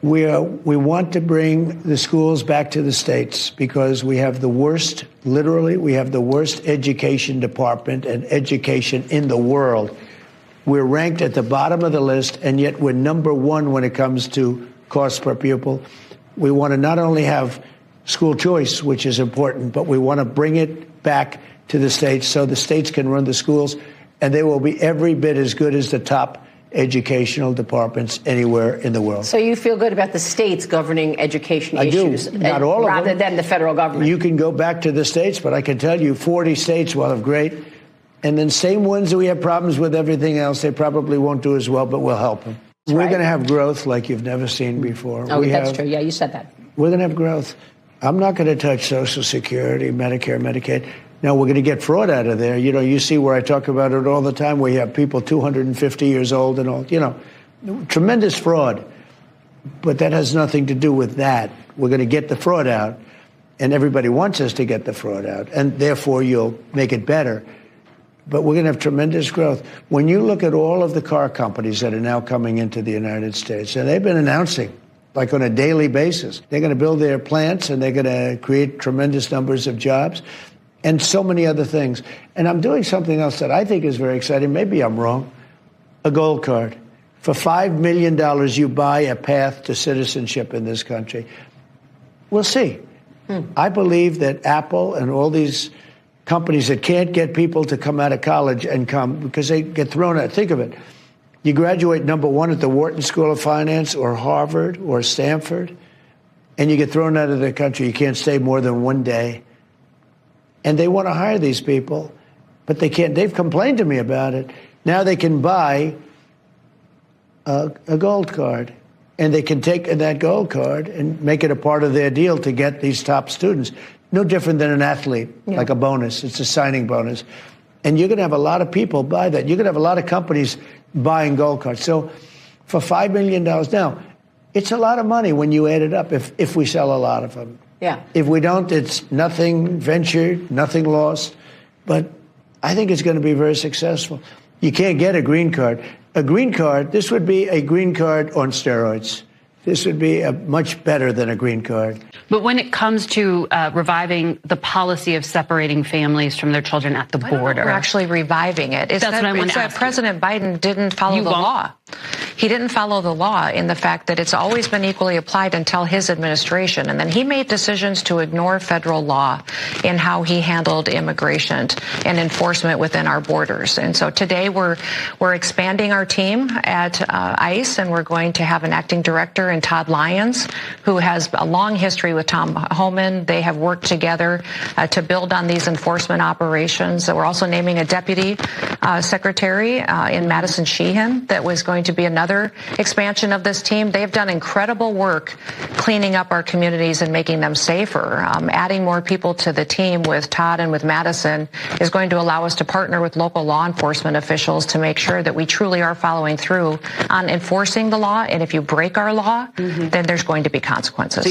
We want to bring the schools back to the states because we have the worst, literally, we have the worst education department and education in the world. We're ranked at the bottom of the list, and yet we're number one when it comes to cost per pupil. We want to not only have school choice, which is important, but we want to bring it back to the states so the states can run the schools, and they will be every bit as good as the top educational departments anywhere in the world. So you feel good about the states governing education issues? I do. Not all of them. Rather than the federal government? You can go back to the states, but I can tell you 40 states will have great. And then same ones that we have problems with everything else, they probably won't do as well, but we'll help them. That's We're right. going to have growth like you've never seen before. Oh, that's true. Yeah, you said that. We're going to have growth. I'm not going to touch Social Security, Medicare, Medicaid. Now, we're going to get fraud out of there. You know, you see where I talk about it all the time, where you have people 250 years old and all, you know, tremendous fraud. But that has nothing to do with that. We're going to get the fraud out, and everybody wants us to get the fraud out, and therefore you'll make it better. But we're going to have tremendous growth. When you look at all of the car companies that are now coming into the United States, and they've been announcing, like on a daily basis, they're going to build their plants, and they're going to create tremendous numbers of jobs, and so many other things. And I'm doing something else that I think is very exciting. Maybe I'm wrong. A gold card. For $5 million, you buy a path to citizenship in this country. We'll see. I believe that Apple and all these companies that can't get people to come out of college and come because they get thrown out. Think of it. You graduate number one at the Wharton School of Finance or Harvard or Stanford, and you get thrown out of the country. You can't stay more than one day. And they want to hire these people, but they can't. They've complained to me about it. Now they can buy a gold card, and they can take that gold card and make it a part of their deal to get these top students. No different than an athlete, like a bonus. It's a signing bonus. And you're going to have a lot of people buy that. You're going to have a lot of companies buying gold cards. So for $5 million, now, it's a lot of money when you add it up if we sell a lot of them. Yeah. If we don't, it's nothing ventured, nothing lost. But I think it's going to be very successful. You can't get a green card. A green card, this would be a green card on steroids. This would be much better than a green card. But when it comes to reviving the policy of separating families from their children at the border, we're actually reviving it. It's that's what I want to ask you. President Biden didn't follow the law. He didn't follow the law in the fact that it's always been equally applied until his administration. And then he made decisions to ignore federal law in how he handled immigration and enforcement within our borders. And so today we're expanding our team at ICE, and we're going to have an acting director in Todd Lyons, who has a long history with Tom Homan. They have worked together to build on these enforcement operations. We're also naming a deputy secretary in Madison Sheehan that was going to be another expansion of this team. They've done incredible work cleaning up our communities and making them safer. Adding more people to the team with Todd and with Madison is going to allow us to partner with local law enforcement officials to make sure that we truly are following through on enforcing the law. And if you break our law, then there's going to be consequences.